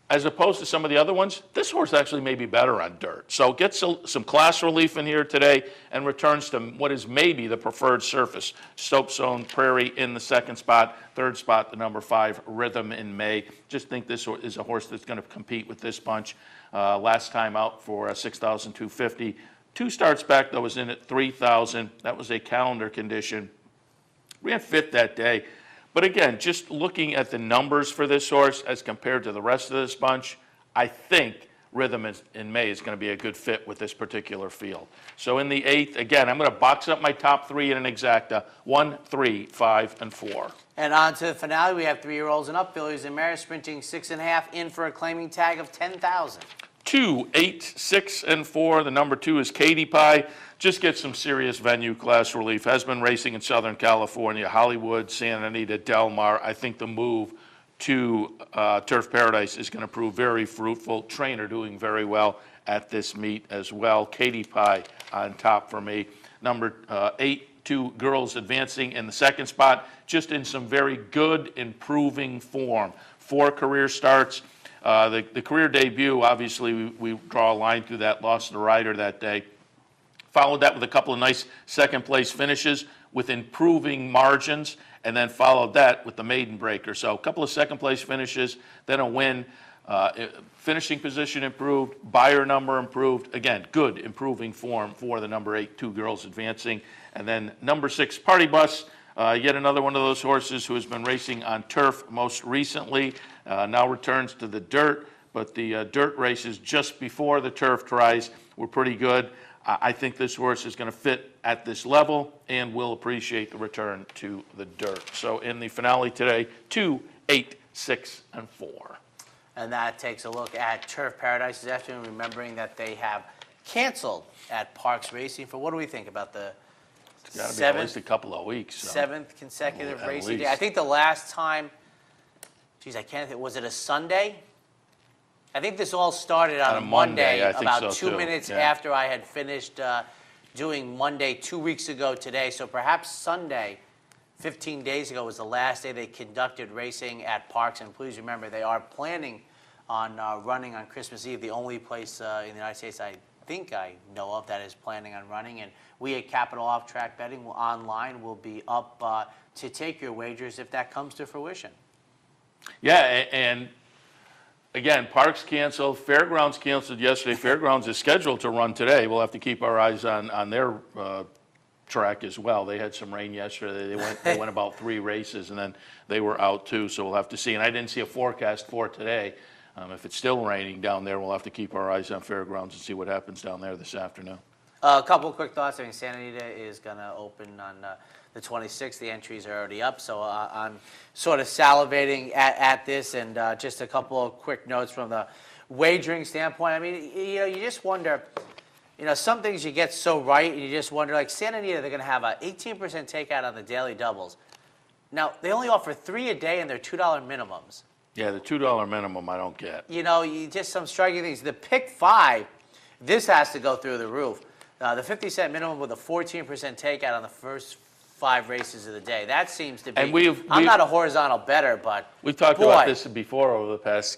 as opposed to some of the other ones, this horse actually may be better on dirt. So gets some class relief in here today and returns to what is maybe the preferred surface. Soapstone Prairie in the 2nd spot. 3rd spot, the number 5, Rhythm in May. Just think this is a horse that's going to compete with this bunch. Last time out for 6,250. 2 starts back, though, was in at 3,000. That was a calendar condition. Ran fit that day. But again, just looking at the numbers for this horse as compared to the rest of this bunch, I think Rhythm in May is going to be a good fit with this particular field. So in the 8th, again, I'm going to box up my top 3 in an exacta: 1, 3, 5, and 4. And on to the finale, we have 3-year-olds and up, fillies and mares sprinting 6.5 in for a claiming tag of 10,000. 2, 8, 6, and 4. The number 2 is Katie Pie. Just get some serious venue class relief. Has been racing in Southern California, Hollywood, Santa Anita, Del Mar. I think the move to Turf Paradise is going to prove very fruitful. Trainer doing very well at this meet as well. Katie Pie on top for me. Number 8, 2 Girls Advancing in the 2nd spot. Just in some very good, improving form. 4 career starts. The career debut, obviously, we draw a line through that, lost the rider that day. Followed that with a couple of nice second-place finishes with improving margins, and then followed that with the maiden breaker. So a couple of second-place finishes, then a win. Finishing position improved, buyer number improved. Again, good improving form for the number 8, 2 Girls Advancing. And then number 6, Party Bus. Yet another one of those horses who has been racing on turf most recently, now returns to the dirt, but the dirt races just before the turf tries were pretty good. I think this horse is going to fit at this level and will appreciate the return to the dirt. So in the finale today, 2, 8, 6, and 4. And that takes a look at Turf Paradise this afternoon, remembering that they have canceled at Parks Racing for, what do we think about the It's got to be at least a couple of weeks. So. 7th consecutive At racing day? least. I think the last time, geez, I can't think, was it a Sunday? I think this all started on On a Monday, I think about so, 2 too. minutes Yeah. after I had finished doing Monday 2 weeks ago today. So perhaps Sunday, 15 days ago, was the last day they conducted racing at Parks. And please remember, they are planning on running on Christmas Eve, the only place in the United States I think I know of that is planning on running. And we at Capital Off Track Betting online will be up to take your wagers if that comes to fruition. Yeah, and again, Parks canceled, Fairgrounds canceled yesterday. Fairgrounds is scheduled to run today. We'll have to keep our eyes on their track as well. They had some rain yesterday. They went about 3 races, and then they were out too, so we'll have to see. And I didn't see a forecast for today. If it's still raining down there, we'll have to keep our eyes on Fairgrounds and see what happens down there this afternoon. A couple of quick thoughts. I mean, Santa Anita is going to open on the 26th. The entries are already up, so I'm sort of salivating at this. And just a couple of quick notes from the wagering standpoint. I mean, you just wonder, some things you get so right, and you just wonder, like Santa Anita, they're going to have an 18% takeout on the daily doubles. Now, they only offer 3 a day, and they're $2 minimums. Yeah, the $2 minimum I don't get. You just some striking things. The pick 5, this has to go through the roof. The 50-cent minimum with a 14% takeout on the first 5 races of the day. That seems to be. And I'm not a horizontal bettor, but we've talked boy, about this before over the past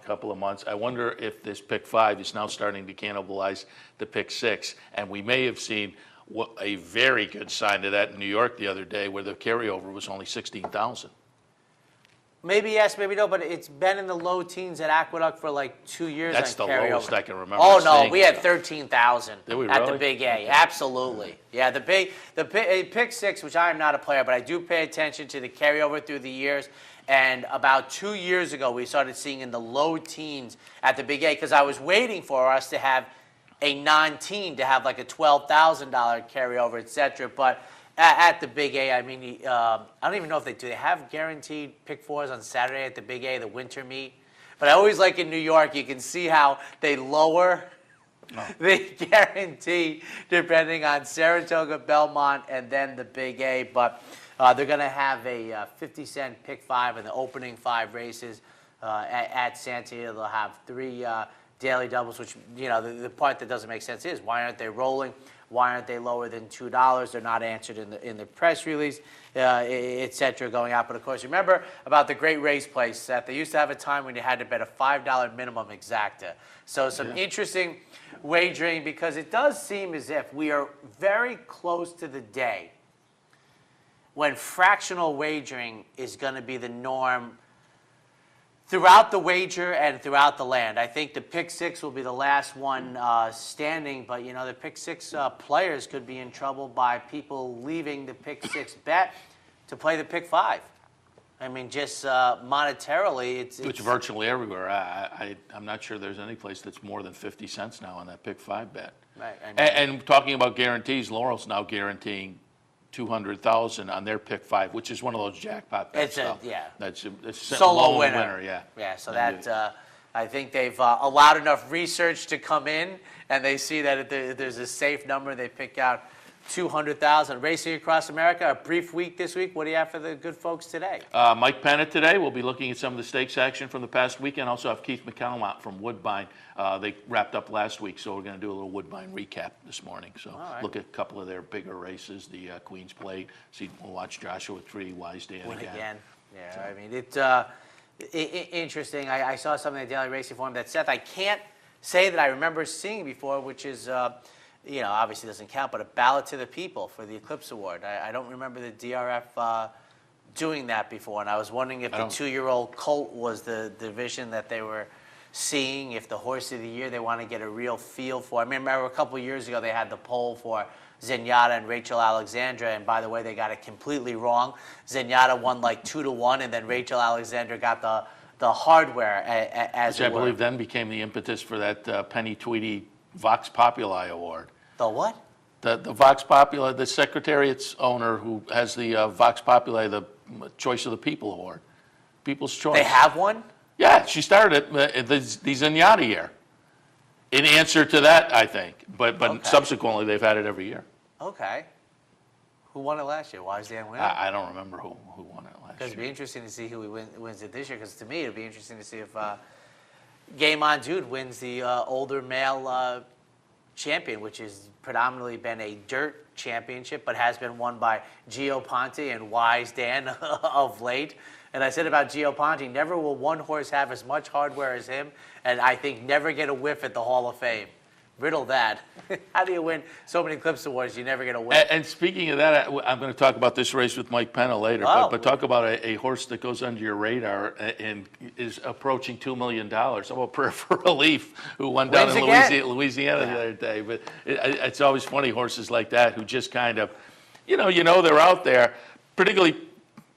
couple of months. I wonder if this pick 5 is now starting to cannibalize the pick 6, and we may have seen a very good sign of that in New York the other day, where the carryover was only 16,000. Maybe yes, maybe no, but it's been in the low teens at Aqueduct for like 2 years. That's on the carryover. lowest I can remember. Oh no, seeing. we had 13,000 Did we at the really? Big A. Absolutely, yeah. The pick six, which I am not a player, but I do pay attention to the carryover through the years. And about 2 years ago, we started seeing in the low teens at the Big A because I was waiting for us to have a non-teen to have like a $12,000 carryover, et cetera. But at the Big A, I mean, I don't even know if they have guaranteed pick fours on Saturday at the Big A, the winter meet. But I always like in New York, you can see how they lower the guarantee depending on Saratoga, Belmont, and then the Big A. But they're going to have a 50-cent pick five in the opening 5 races at Santia. They'll have 3 daily doubles, which, you know, the part that doesn't make sense is why aren't they rolling? Why aren't they lower than $2? They're not answered in the press release, et cetera, going out. But of course, remember about the great race place, Seth. They used to have a time when you had to bet a $5 minimum exacta. So some interesting wagering because it does seem as if we are very close to the day when fractional wagering is going to be the norm throughout the wager and throughout the land. I think the pick six will be the last one standing, but you know the pick six players could be in trouble by people leaving the pick six bet to play the pick five. I mean, just monetarily, it's Which virtually everywhere. I'm not sure there's any place that's more than 50 cents now on that pick five bet. right. I mean, And talking about guarantees, Laurel's now guaranteeing $200,000 on their pick five, which is one of those jackpot bets. That's a solo lone winner. Yeah. Yeah, so that I think they've allowed enough research to come in, and they see that if there's a safe number, they pick out 200,000. Racing across America, a brief week this week. What do you have for the good folks today? Mike Pennant today. We'll be looking at some of the stakes action from the past weekend. Also have Keith McCallum out from Woodbine. They wrapped up last week, so we're going to do a little Woodbine recap this morning. So look at a couple of their bigger races, the Queen's Plate. We'll watch Joshua Tree, Wise Dan again. Yeah, so. I mean, it's interesting. I saw something in the Daily Racing Forum that, Seth, I can't say that I remember seeing before, which is, you know, obviously doesn't count, but a ballot to the people for the Eclipse Award. I don't remember the DRF doing that before, and I was wondering if the 2-year-old colt was the division that they were seeing, if the horse of the year they want to get a real feel for. I remember a couple of years ago they had the poll for Zenyatta and Rachel Alexandra, and by the way, they got it completely wrong. Zenyatta won like 2-1, and then Rachel Alexandra got the hardware as Which I believe then became the impetus for that Penny Tweedy Vox Populi Award. The what? The Vox Populi, the Secretariat's owner who has the Vox Populi, the Choice of the People Award. People's Choice. They have one? Yeah, she started it the Zenyatta year. In answer to that, I think. But Okay. subsequently, they've had it every year. Okay. Who won it last year? Wise Dan win it? I don't remember who won it last Because it'd year. be interesting to see who wins it this year. Because to me, it'd be interesting to see if Game On Dude wins the older male champion, which has predominantly been a dirt championship, but has been won by Gio Ponte and Wise Dan of late. And I said about Gio Ponte, never will one horse have as much hardware as him, and I think never get a whiff at the Hall of Fame. Riddle that. How do you win so many Eclipse Awards? You never get a whiff. And speaking of that, I'm going to talk about this race with Mike Penna later. Oh. But talk about a horse that goes under your radar and is approaching $2 million. How about Prayer for Relief, who won down Wins in again. Louisiana the other day. But it's always funny, horses like that who just kind of, you know they're out there, particularly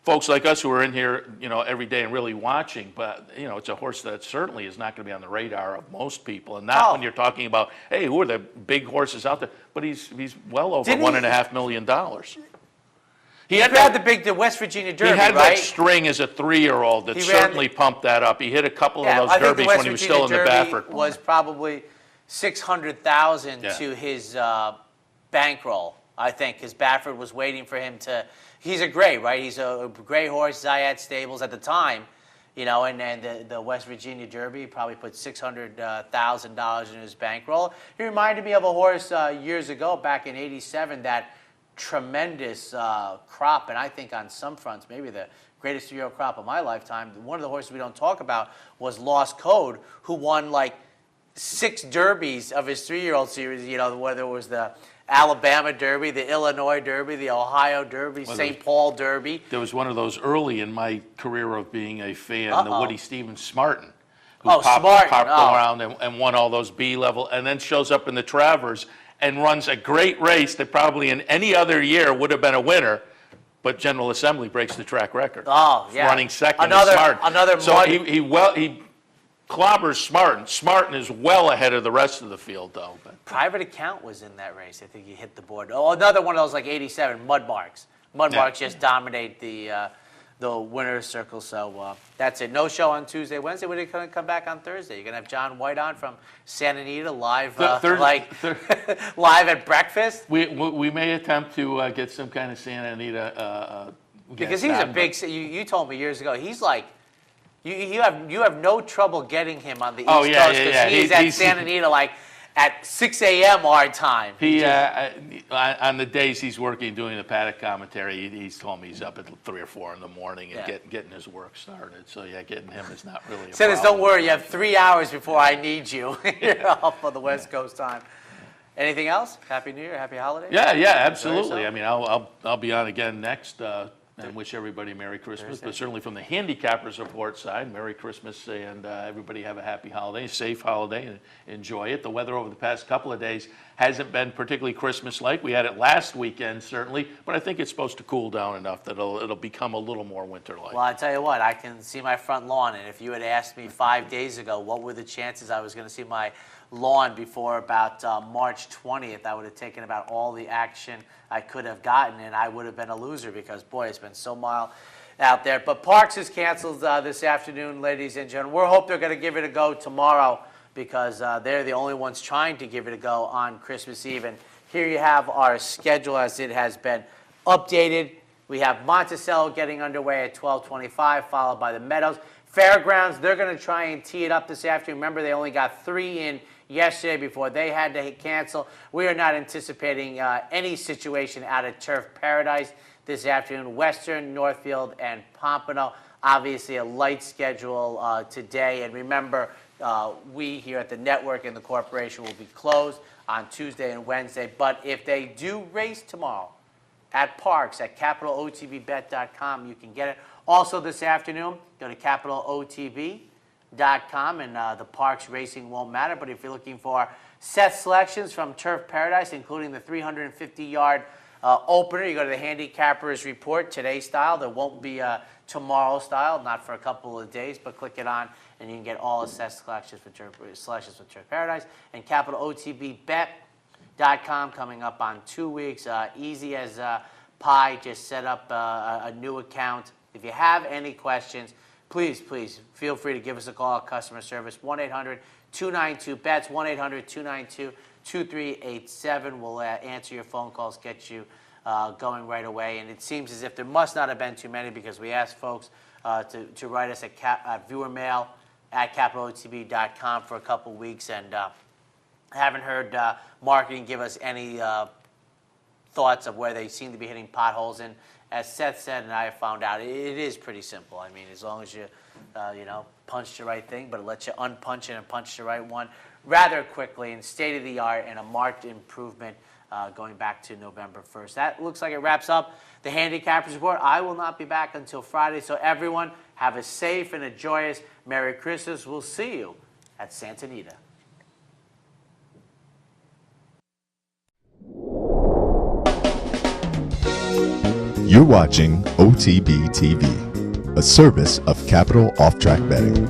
folks like us who are in here, every day and really watching, but, it's a horse that certainly is not going to be on the radar of most people. And not when you're talking about, hey, who are the big horses out there? But he's well over $1.5 million. He had the West Virginia Derby, He had right? that string as a 3-year-old that certainly pumped that up. He hit a couple of those derbies when he was still in the Baffert. Was probably $600,000 to his bankroll, I think, because Baffert was waiting for him to. He's a gray, right? He's a gray horse, Zayat Stables at the time, and the West Virginia Derby probably put $600,000 in his bankroll. He reminded me of a horse years ago, back in '87, that tremendous crop, and I think on some fronts, maybe the greatest 3-year-old crop of my lifetime. One of the horses we don't talk about was Lost Code, who won like 6 derbies of his 3-year-old series, whether it was the Alabama Derby, the Illinois Derby, the Ohio Derby, St. Paul Derby. There was one of those early in my career of being a fan, the Woody Stevens Smartin, who popped around and won all those B level, and then shows up in the Travers and runs a great race that probably in any other year would have been a winner, but General Assembly breaks the track record. Oh, yeah. Running second Another So he clobbers Smartin. Smartin is well ahead of the rest of the field, though. But. Private Account was in that race. I think he hit the board. Oh, another one of those like 87, Mudmarks. Mudmarks just dominate the winner's circle. So that's it. No show on Tuesday, Wednesday. We're going to come back on Thursday. You're going to have John White on from Santa Anita live, live at breakfast. We may attempt to get some kind of Santa Anita because he's a big. You told me years ago. He's like. You have no trouble getting him on the East Coast because he's at Santa Anita like at 6 a.m. our time. On the days he's working doing the paddock commentary, he's told me he's up at 3 or 4 in the morning and getting his work started. So getting him is not really a problem. Don't worry, you have 3 hours before I need you. You're up on the West Coast time. Anything else? Happy New Year, happy holidays. Yeah, absolutely. I mean, I'll be on again next. And wish everybody Merry Christmas, but certainly from the Handicappers Report side, Merry Christmas, and everybody have a happy holiday, safe holiday, and enjoy it. The weather over the past couple of days hasn't been particularly Christmas-like. We had it last weekend, certainly, but I think it's supposed to cool down enough that it'll become a little more winter-like. Well, I tell you what, I can see my front lawn, and if you had asked me 5 days ago what were the chances I was going to see my lawn before about March 20th, I would have taken about all the action I could have gotten, and I would have been a loser because, boy, it's been so mild out there. But Parks is canceled this afternoon, ladies and gentlemen. We hope they're going to give it a go tomorrow because they're the only ones trying to give it a go on Christmas Eve. And here you have our schedule as it has been updated. We have Monticello getting underway at 12:25, followed by the Meadows. Fairgrounds, they're going to try and tee it up this afternoon. Remember, they only got 3 in yesterday before they had to cancel. We are not anticipating any situation out of Turf Paradise this afternoon. Western, Northfield, and Pompano. Obviously, a light schedule today. And remember, we here at the network and the corporation will be closed on Tuesday and Wednesday. But if they do race tomorrow at Parks at CapitalOTBBet.com, you can get it. Also this afternoon, go to CapitalOTB.com, and the Parks racing won't matter. But if you're looking for set selections from Turf Paradise, including the 350-yard opener, you go to the Handicappers Report, today's style. There won't be a tomorrow style, not for a couple of days, but click it on, and you can get all set selections for Turf Paradise. And CapitalOTBBet.com coming up on 2 weeks. Easy as pie, just set up a new account. If you have any questions, please feel free to give us a call at customer service, 1-800-292-BETS, 1-800-292-2387. We'll answer your phone calls, get you going right away. And it seems as if there must not have been too many because we asked folks to write us at viewer mail at CapitalOTB.com for a couple weeks, and haven't heard marketing give us any thoughts of where they seem to be hitting potholes. And as Seth said, and I have found out, it is pretty simple. I mean, as long as you, punch the right thing, but it lets you unpunch it and punch the right one rather quickly, and state-of-the-art and a marked improvement going back to November 1st. That looks like it wraps up the Handicappers Report. I will not be back until Friday, so everyone have a safe and a joyous Merry Christmas. We'll see you at Santa Anita. You're watching OTB TV, a service of Capital Off Track Betting.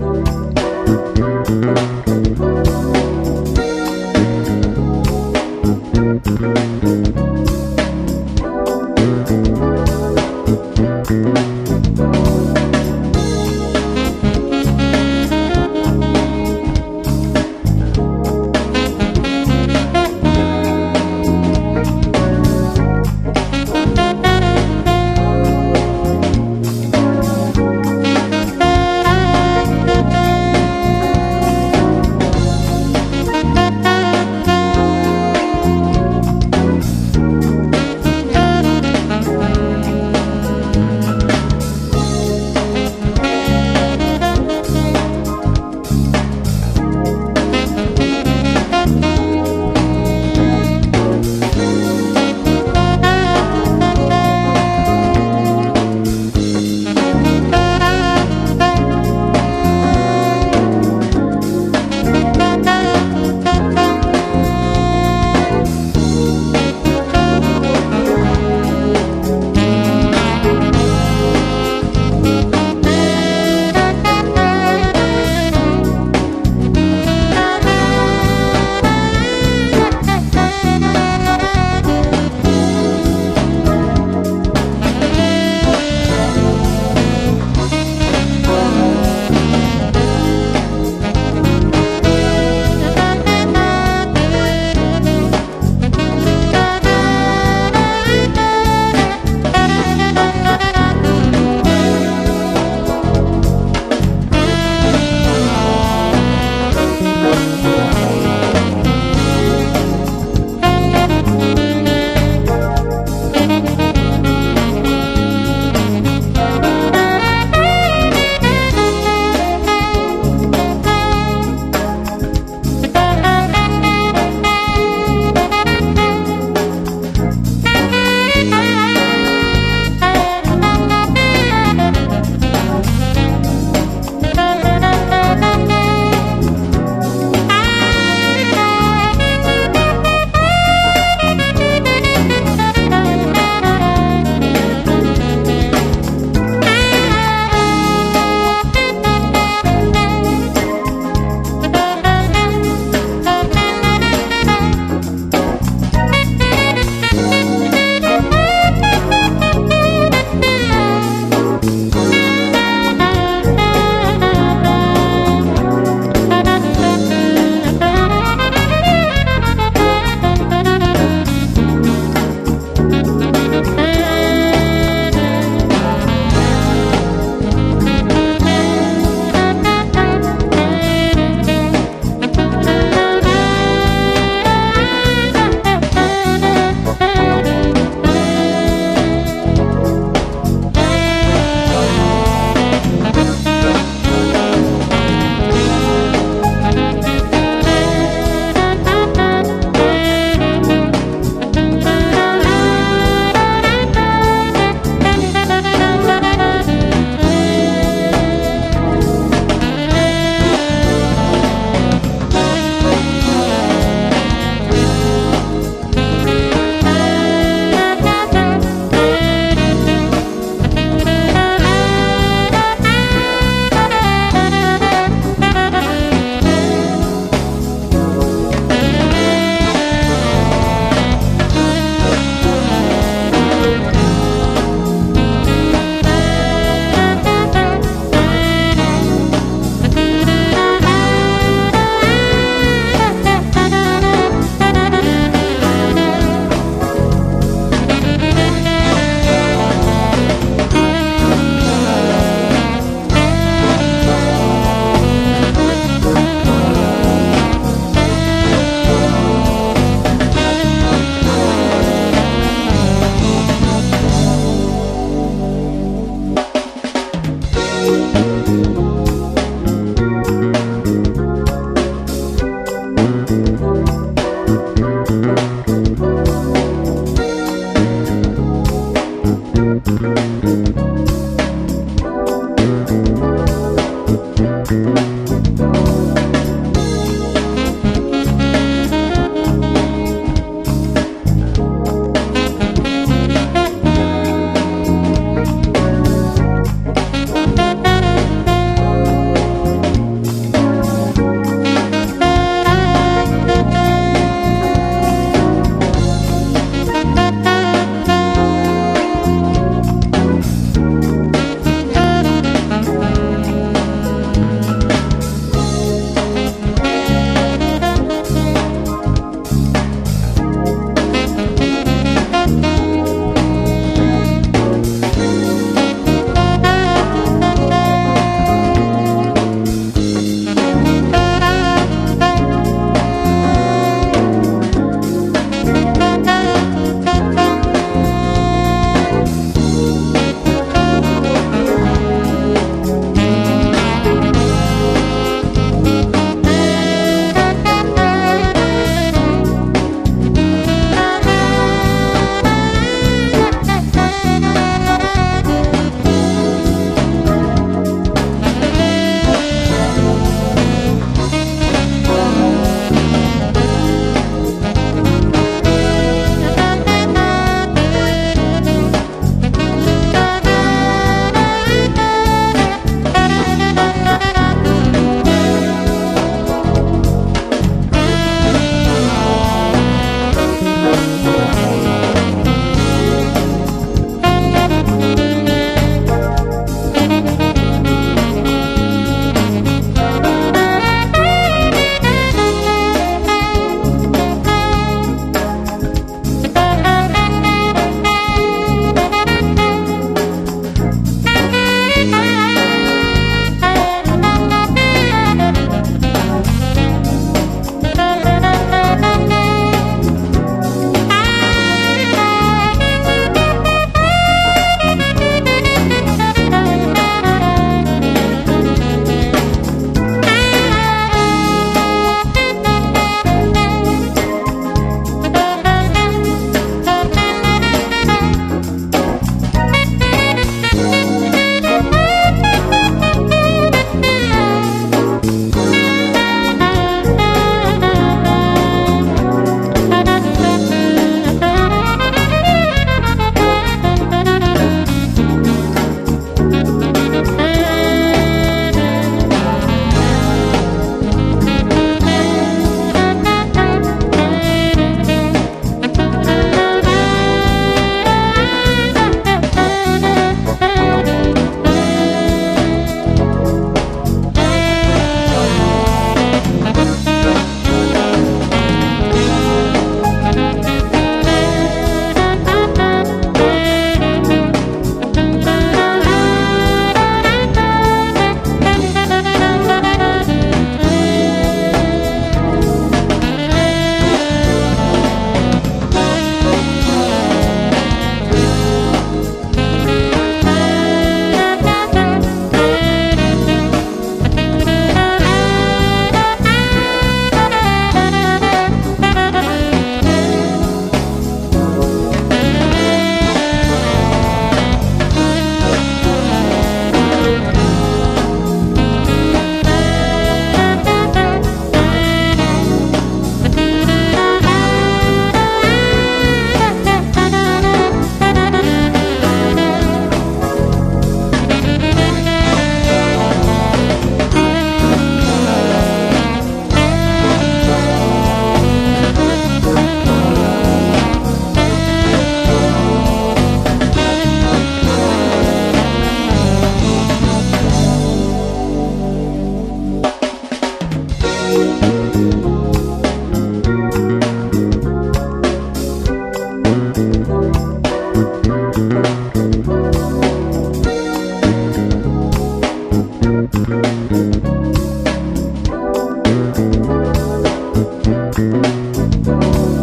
Report.